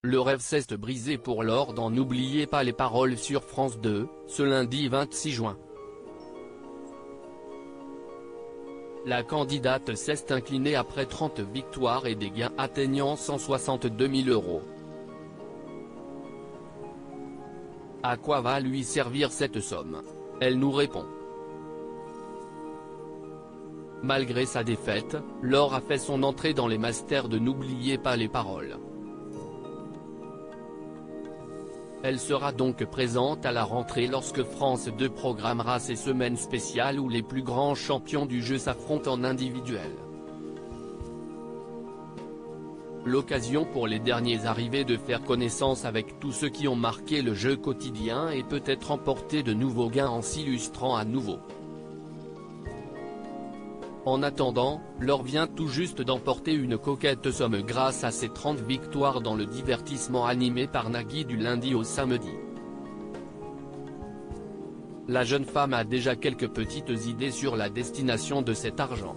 Le rêve s'est brisé pour Laure dans N'oubliez pas les paroles sur France 2, ce lundi 26 juin. La candidate s'est inclinée après 30 victoires et des gains atteignant 162 000 €. À quoi va lui servir cette somme? Elle nous répond. Malgré sa défaite, Laure a fait son entrée dans les masters de N'oubliez pas les paroles. Elle sera donc présente à la rentrée lorsque France 2 programmera ses semaines spéciales où les plus grands champions du jeu s'affrontent en individuel. L'occasion pour les derniers arrivés de faire connaissance avec tous ceux qui ont marqué le jeu quotidien et peut-être remporter de nouveaux gains en s'illustrant à nouveau. En attendant, Laure vient tout juste d'emporter une coquette somme grâce à ses 30 victoires dans le divertissement animé par Nagui du lundi au samedi. La jeune femme a déjà quelques petites idées sur la destination de cet argent.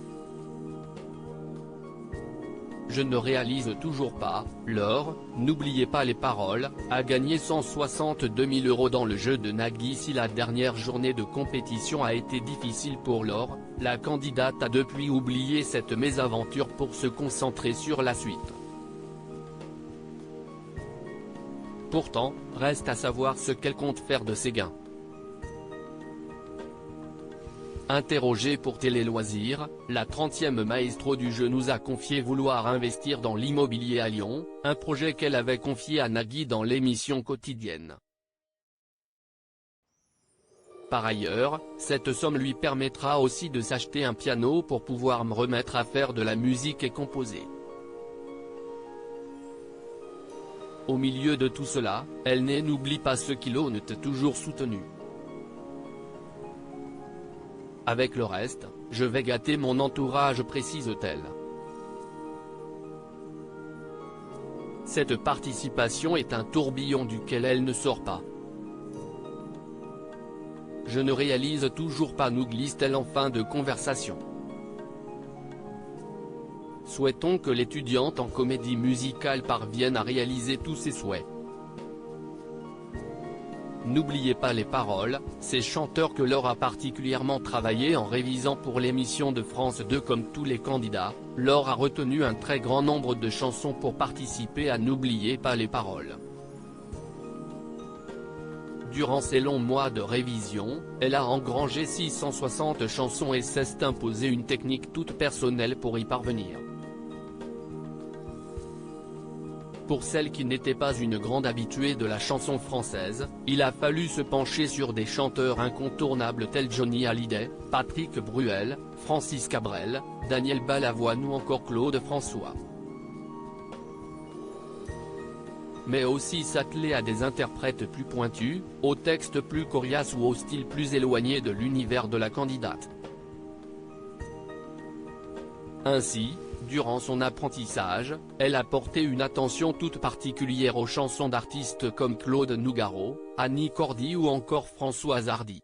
Je ne réalise toujours pas, Laure, n'oubliez pas les paroles, a gagné 162 000 € dans le jeu de Nagui. Si la dernière journée de compétition a été difficile pour Laure, la candidate a depuis oublié cette mésaventure pour se concentrer sur la suite. Pourtant, reste à savoir ce qu'elle compte faire de ses gains. Interrogée pour Télé Loisirs, la 30e maestro du jeu nous a confié vouloir investir dans l'immobilier à Lyon, un projet qu'elle avait confié à Nagui dans l'émission quotidienne. Par ailleurs, cette somme lui permettra aussi de s'acheter un piano pour pouvoir me remettre à faire de la musique et composer. Au milieu de tout cela, elle n'oublie pas ceux qui l'ont toujours soutenue. Avec le reste, je vais gâter mon entourage, précise-t-elle. Cette participation est un tourbillon duquel elle ne sort pas. Je ne réalise toujours pas, nous glisse-t-elle en fin de conversation. Souhaitons que l'étudiante en comédie musicale parvienne à réaliser tous ses souhaits. N'oubliez pas les paroles, ces chanteurs que Laure a particulièrement travaillé en révisant pour l'émission de France 2 comme tous les candidats. Laure a retenu un très grand nombre de chansons pour participer à N'oubliez pas les paroles. Durant ces longs mois de révision, elle a engrangé 660 chansons et s'est imposé une technique toute personnelle pour y parvenir. Pour celle qui n'était pas une grande habituée de la chanson française, il a fallu se pencher sur des chanteurs incontournables tels Johnny Hallyday, Patrick Bruel, Francis Cabrel, Daniel Balavoine ou encore Claude François. Mais aussi s'atteler à des interprètes plus pointus, aux textes plus coriaces ou au style plus éloigné de l'univers de la candidate. Ainsi, durant son apprentissage, elle a porté une attention toute particulière aux chansons d'artistes comme Claude Nougaro, Annie Cordy ou encore Françoise Hardy.